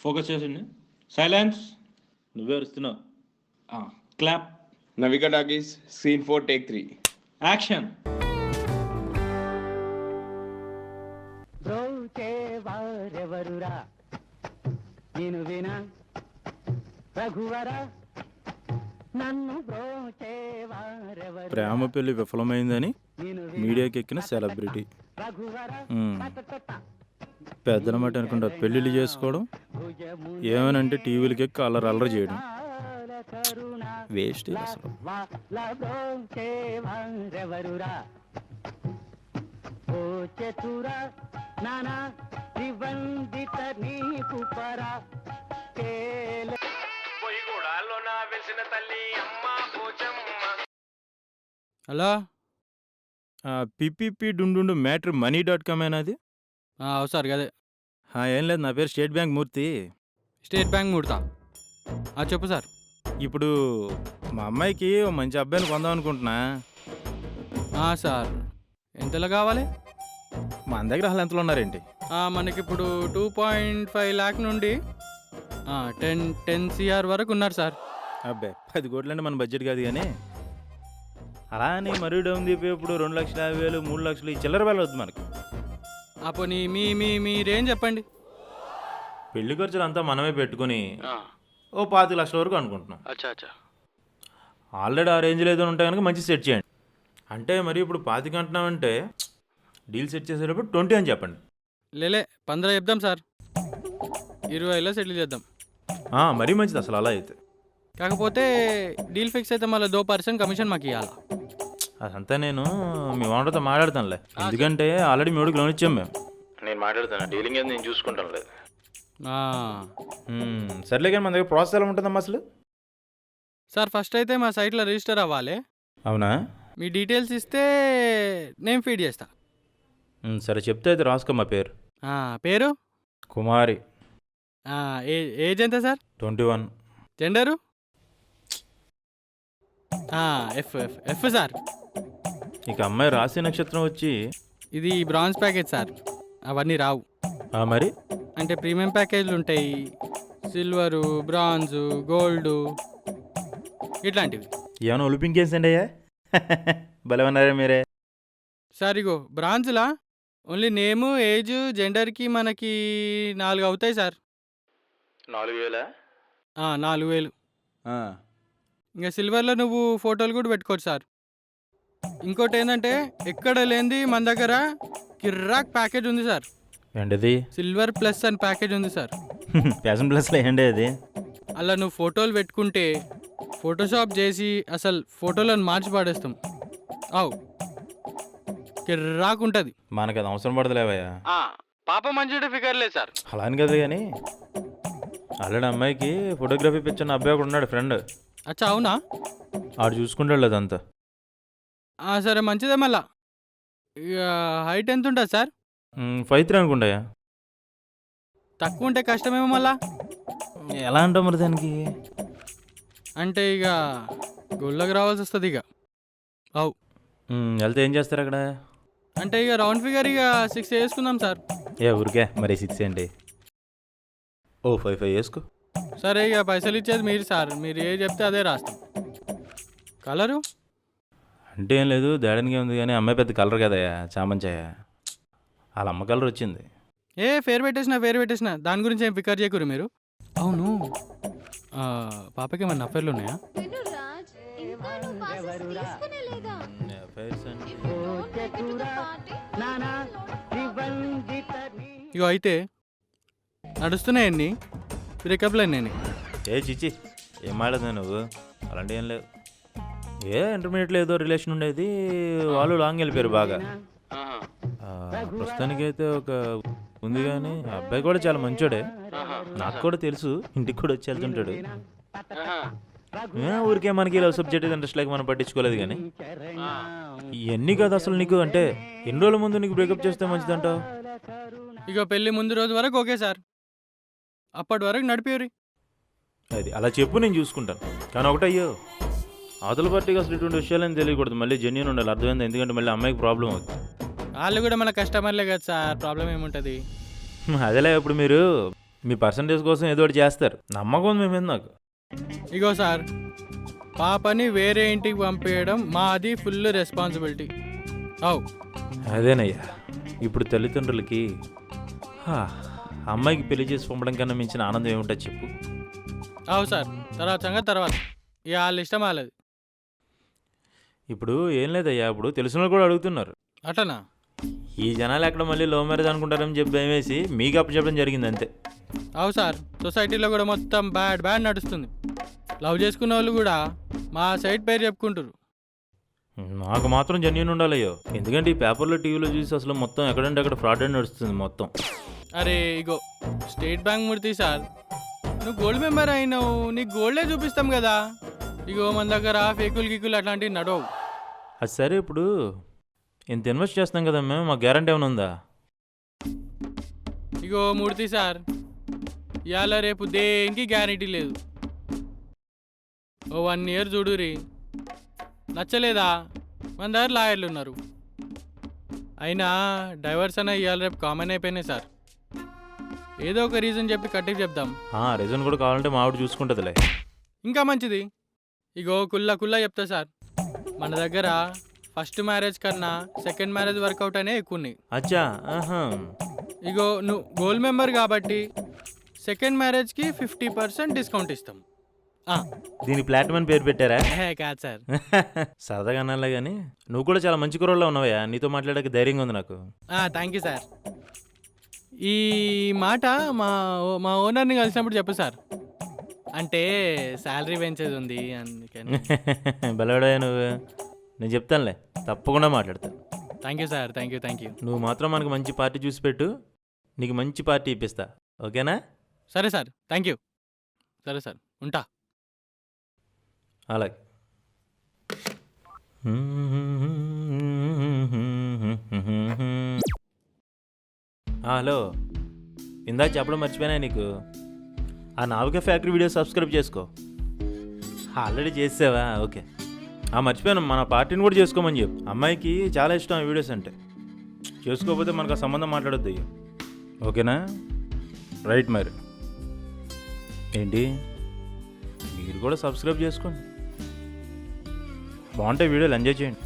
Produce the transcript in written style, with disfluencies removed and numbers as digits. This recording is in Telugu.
ఫోకస్ చేసింది. సైలెన్స్. నువ్వే అరుస్తున్నావు. Clap. Navika talkies scene 4 take 3. Action. బ్రోచేవారెవరురా నేను వినా రఘువరా నన్ను బ్రోచేవారెవరు ప్రేమ పెళ్లి విఫలమైందని మీడియాకి ఎక్కిన సెలబ్రిటీ. పెద్దల మాట అనుకుంటా పెళ్ళిళ్ళు చేసుకోవడం, ఏమనంటే టీవీలకి ఎక్కి అల్లరి చేయడం. వేస్ట్ అసలు. బ్రోచేవారెవరురా ఓ చతురా నానా నిబందిత నీకు పరా హలో, పిపిపి డుండు మ్యాటర్ మనీ.com అది? అవు సార్ అదే. ఏం లేదు, నా పేరు state bank Murthy. State bank ముడతా. చెప్పు సార్. ఇప్పుడు మా అమ్మాయికి ఓ మంచి అబ్బాయిని కొందాం అనుకుంటున్నా. సార్ ఎంతలో కావాలి? మన దగ్గర అసలు ఎంతలో ఉన్నారేంటి? మనకిప్పుడు 2.5 లాక్ నుండి 10 CR వరకు ఉన్నారు సార్. అబ్బాయి 10 కోట్లు అంటే మన బడ్జెట్ కాదు. కానీ అలా అని మరీ డౌన్ తీపేప్పుడు 2,50,000 3 లక్షలు ఈ చిల్లర వేల వద్దు మనకి. పోనీ మీ రేంజ్ చెప్పండి. పెళ్లి ఖర్చులు అంతా మనమే పెట్టుకుని ఓ 25 లక్షల వరకు అనుకుంటున్నాం. ఆల్రెడీ ఆ రేంజ్లో ఏదో ఉంటాయి కనుక మంచి సెట్ చేయండి. అంటే మరి ఇప్పుడు 25 అంటున్నామంటే డీల్ సెట్ చేసేటప్పుడు 20 అని చెప్పండి. లేలే 15 చెప్దాం సార్. 20లో సెటిల్ చేద్దాం. మరీ మంచిది అసలు అలా అయితే. కాకపోతే డీల్ ఫిక్స్ అయితే మళ్ళీ 2% కమిషన్ మాకు ఇవ్వాలా. అదంతా నేను మీ ఓనర్తో మాట్లాడతానులే. ఎందుకంటే ఆల్రెడీ మీ వాడికి లోన్ ఇచ్చాం మేము. నేను మాట్లాడతాను, డీలింగ్ ఏది నేను చూసుకుంటాను. లేదు సర్లే, కానీ మన దగ్గర ప్రాసెస్ ఎలా ఉంటుందమ్మా అసలు? సార్ ఫస్ట్ అయితే మా సైట్లో రిజిస్టర్ అవ్వాలి. అవునా? మీ డీటెయిల్స్ ఇస్తే నేను ఫీడ్ చేస్తా. సరే చెప్తే అయితే రాసుకో. మా పేరు పేరు కుమారి. ఏజ్ ఎంత సార్? 21. జెండరు? F sir. ఇక అమ్మాయి రాశి నక్షత్రం వచ్చి ఇది బ్రాంజ్ ప్యాకేజ్ సార్. అవన్నీ రావు. మరి అంటే ప్రీమియం ప్యాకేజ్లు ఉంటాయి, సిల్వరు, బ్రాంజు, గోల్డు ఇట్లాంటివి. ఏమైనా ఒలిపింకేసండి అయ్యా? బలమన్నారా మీరే? సార్ ఇగో బ్రాంజ్లా ఓన్లీ నేము, ఏజ్, జెండర్కి మనకి 4 అవుతాయి సార్. 4,000? 4,000. ఇంకా సిల్వర్లో నువ్వు ఫోటోలు కూడా పెట్టుకోవచ్చు సార్. ఇంకోటి ఏంటంటే ఎక్కడ లేనిది మన దగ్గర కిర్రాక్ ప్యాకేజ్ ఉంది సార్. ఏంటది? సిల్వర్ ప్లస్ అని ప్యాకేజ్ ఉంది సార్. ఫ్యాషన్ ప్లస్లో ఏంటి అది? అలా నువ్వు ఫోటోలు పెట్టుకుంటే ఫోటోషాప్ చేసి అసలు ఫోటోలను మార్చి పాడేస్తాం. కిర్రాక్ ఉంటుంది. మనకు అది అవసరం పడతలేవయ్యా. పాప మంచి ఫిగర్ లేదు సార్. అలా అని కదా, కానీ ఆల్రెడీ అమ్మాయికి ఫోటోగ్రఫీ పిచ్చిన అబ్బాయి ఒకడు ఉన్నాడు, ఫ్రెండ్. అచ్చా అవునా? ఆడు చూసుకుంటాడు అదంతా. సరే మంచిదే. మళ్ళా ఇక హైట్ ఎంత ఉంటుంది సార్? 5'3" అనుకుంటాయా? తక్కువ ఉంటే కష్టమేమో మళ్ళా. ఎలా అంటావు మరి దానికి? అంటే ఇక గోల్డ్లోకి రావాల్సి వస్తుంది. ఇక వెళ్తే ఏం చేస్తారు అక్కడ? అంటే ఇక రౌండ్ ఫిగర్ ఇక 6 వేసుకుందాం సార్. ఊరికే మరి 6 ఏంటి? 5 వేసుకో. సరే ఇక పైసలు ఇచ్చేది మీరు సార్. మీరు ఏ చెప్తే అదే రాస్తాం. కలరు అంటే ఏం లేదు, దేడానికి ఉంది. కానీ అమ్మాయి పెద్ద కలర్ కదయ్యా, చామంచాయ. వాళ్ళ అమ్మ కలర్ వచ్చింది. పేరు పెట్టేసిన దాని గురించి ఏం ఫికర్ చేయకూరు మీరు. అవును, పాపకి ఏమన్నా అఫైర్లు ఉన్నాయా? ఇగో అయితే నడుస్తున్నాయండి బ్రేకప్లు అన్నీ. చిచ్చి ఏం మాట్లాడుతున్నావు నువ్వు? అలాంటి ఏం లేదు. ఇంటర్మీడియట్లో ఏదో రిలేషన్ ఉండేది, వాళ్ళు లాంగ్ వెళ్ళిపోయారు బాగా. ప్రస్తుతానికి అయితే ఒక ఉంది, కానీ అబ్బాయి కూడా చాలా మంచోడే. నాకు కూడా తెలుసు, ఇంటికి కూడా వచ్చి వెళ్తుంటాడు. ఊరికే మనకి ఇలా సబ్జెక్ట్ ఇంట్రెస్ట్ లేక మనం పట్టించుకోలేదు. కానీ ఇవన్నీ కాదు అసలు. నీకు అంటే ఎన్ని రోజుల ముందు నీకు బ్రేకప్ చేస్తే మంచిదంటావు? ఇక పెళ్లి ముందు రోజు వరకు ఓకే సార్, అప్పటి వరకు నడిపేరి. అది అలా చెప్పు, నేను చూసుకుంటాను. కానీ ఒకటయ్యో, అవతల పార్టీకి అసలు ఇటువంటి విషయాలని తెలియకూడదు. మళ్ళీ జెన్యూన్ ఉండాలి, అర్థమైంది? ఎందుకంటే మళ్ళీ అమ్మాయికి ప్రాబ్లం అవుతుంది. వాళ్ళు కూడా మన కస్టమర్లే కదా సార్, ప్రాబ్లం ఏముంటుంది? అదేలే. ఇప్పుడు మీరు మీ పర్సంటేజ్ కోసం ఏదో ఒకటి చేస్తారు, నమ్మకం ఉంది మీ మీద నాకు. ఇగో సార్, పాపని వేరే ఇంటికి పంపేయడం మాది ఫుల్ రెస్పాన్సిబిలిటీ. అవు అదేనయ్యా, ఇప్పుడు తల్లిదండ్రులకి అమ్మాయికి పెళ్లి చేసి పంపడం కన్నా మించిన ఆనందం ఏముంటుంది చెప్పు. అవు సార్, తర్వాత ఇక వాళ్ళ ఇష్టం వాళ్ళది. ఇప్పుడు ఏం లేదయ్యా, ఇప్పుడు తెలిసిన వాళ్ళు కూడా అడుగుతున్నారు. అట్లనా? ఈ జనాలు ఎక్కడ మళ్ళీ లవ్ మ్యారేజ్ అనుకుంటారని చెప్పి భయం వేసి మీకు అప్పచెప్పడం జరిగింది అంతే. అవు సార్, సొసైటీలో కూడా మొత్తం బ్యాడ్ నడుస్తుంది. లవ్ చేసుకున్న వాళ్ళు కూడా మా సైడ్ పేరు చెప్పుకుంటారు. నాకు మాత్రం జెన్యూన్ ఉండాలయ్యో, ఎందుకంటే ఈ పేపర్లో టీవీలో చూసి అసలు మొత్తం ఎక్కడంటే అక్కడ ఫ్రాడ్ అని నడుస్తుంది మొత్తం. అరే ఇగో స్టేట్ బ్యాంక్ మూర్తి సార్, నువ్వు గోల్డ్ మెంబర్ అయినావు, నీకు గోల్డే చూపిస్తాం కదా. ఇగో మన దగ్గర ఫేకులు గిక్కులు అట్లాంటివి నడవు. అది సరే, ఇప్పుడు ఇంత ఇన్వెస్ట్ చేస్తున్నాం కదా మేము, మాకు గ్యారంటీ ఏమైనా ఉందా? ఇగో మూర్తి సార్, ఇవాళ రేపు దేనికి గ్యారెంటీ లేదు. ఓ 1 year చూడురి, నచ్చలేదా మన దగ్గర లాయర్లు ఉన్నారు. అయినా డైవర్స్ అన్న ఇవాళ రేపు కామన్ అయిపోయినాయి సార్. ఏదో ఒక రీజన్ చెప్పి కట్టి చెప్దాం. రీజన్ కూడా కావాలంటే మా ఆవిడ చూసుకుంటుందిలే. ఇంకా మంచిది. ఇగో కుల్లా చెప్తా సార్, మన దగ్గర ఫస్ట్ మ్యారేజ్ కన్నా సెకండ్ మ్యారేజ్ వర్కౌట్ అనే ఎక్కువ ఉన్నాయి. అచ్చా, ఆహా. ఇగో నువ్వు గోల్డ్ మెంబర్ కాబట్టి సెకండ్ మ్యారేజ్కి 50% డిస్కౌంట్ ఇస్తాం. దీని ప్లాటినం అని పేరు పెట్టారా? కాదు సార్, సరదాగా అనాలే కానీ నువ్వు కూడా చాలా మంచి కుర్రోళ్ళ ఉన్నావయ్యా, నీతో మాట్లాడక ధైర్యంగా ఉంది నాకు. Thank you sir. ఈ మాట మా ఓనర్ని కలిసినప్పుడు చెప్పు సార్, అంటే శాలరీ పెంచేది ఉంది అందుకని. బలవాడా నువ్వు, నేను చెప్తానులే, తప్పకుండా మాట్లాడతాను. Thank you sir, thank you. నువ్వు మాత్రం మనకు మంచి పార్టీ చూసి పెట్టు, నీకు మంచి పార్టీ ఇప్పిస్తా, ఓకేనా? సరే సార్, థ్యాంక్ యూ. సరే సార్, ఉంటా. అలాగే. హలో, ఇందాక చెప్పడం మర్చిపోయినా నీకు, ఆ నావిక ఫ్యాక్టరీ వీడియో సబ్స్క్రైబ్ చేసుకో. ఆల్రెడీ చేసావా? ఓకే. మర్చిపోయాను, మన పార్టీని కూడా చేసుకోమని చెప్పు. అమ్మాయికి చాలా ఇష్టం ఆ వీడియోస్ అంటే. చేసుకోకపోతే మనకు ఆ సంబంధం మాట్లాడొద్దు అయ్యో, ఓకేనా? రైట్. మరి ఏంటి, మీరు కూడా సబ్స్క్రైబ్ చేసుకోండి, బాగుంటాయి వీడియోలు, ఎంజాయ్ చేయండి.